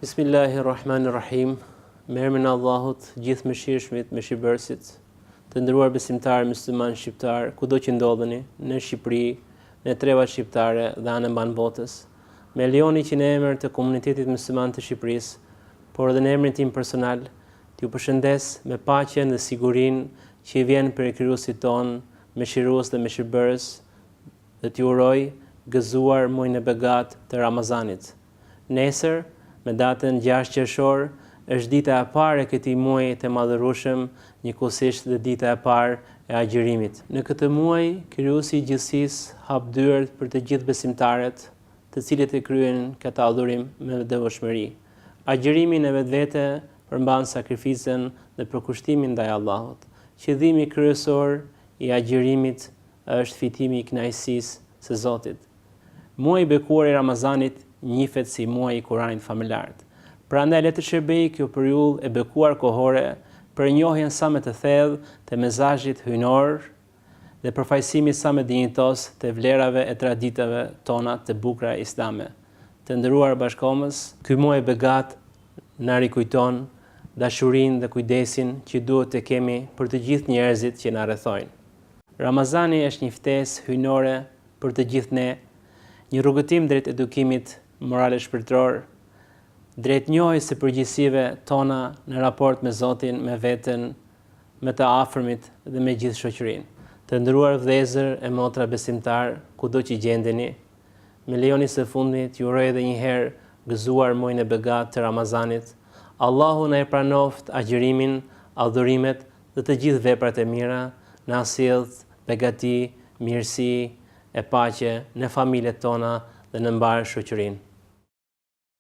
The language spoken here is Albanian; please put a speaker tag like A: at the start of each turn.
A: Bismillahirrahmanirrahim. Me emrin e Allahut, gjithë mëshirshmit, mëshirbërësit. Të nderuar besimtarë musliman shqiptar, kudo që ndodheni, në Shqipëri, në trevat shqiptare dhe anë mban botës, me lejoni që në emër të komunitetit musliman të Shqipërisë, por edhe në emrin tim personal, t'ju përshëndes me paqen dhe sigurinë që i vjen prej Krijuesit ton, mëshirues dhe mëshirbërës, dhe t'ju uroj gëzuar muajin e begat të Ramazanit. Nesër, me datën 6 qershor, është dita e parë e këtij muaji të madhërueshëm, njëkohësisht dhe dita e parë e agjërimit. Në këtë muaj, Krijuesi i gjithësisë hap dyert për të gjithë besimtarët, të cilët e kryejnë këtë adhurim me devotshmëri. Agjërimi në vetvete përmban sakrificën dhe përkushtimin ndaj Allahut. Qëllimi kryesor i agjërimit është fitimi i kënaqësisë së Zotit. Muaji i bekuar i Ramazanit njihet si muaji i Kuranit familjar. Prandaj le të shërbejë kjo periudhë e bekuar kohore për njohjen sa më të thellë të mesazhit hyjnor dhe përfaqësimit sa më dinjitos të vlerave e traditave tona të bukura islame. Të nderuar bashkëkohës, ky muaj begat na rikujton dashurinë dhe kujdesin që duhet të kemi për të gjithë njerëzit që na rrethojnë. Ramazani është një ftesë hyjnore për të gjithë ne, një rrugëtim drejt edukimit moral e shpirtëror, drejt njohjes së përgjegjësive tona në raport me Zotin, me veten, me të afërmit dhe me gjithë shoqërinë. Të nderuar vëllezër e motra besimtar, kudo që gjendeni, me lejoni së fundit ju uroj edhe një herë gëzuar muajin e begat të Ramazanit. Allahu na e pranoft agjërimin, adhurimet dhe të gjithë veprat e mira, na sjellë begati, mirësi e paqe në familjet tona dhe në mbar shoqërinë.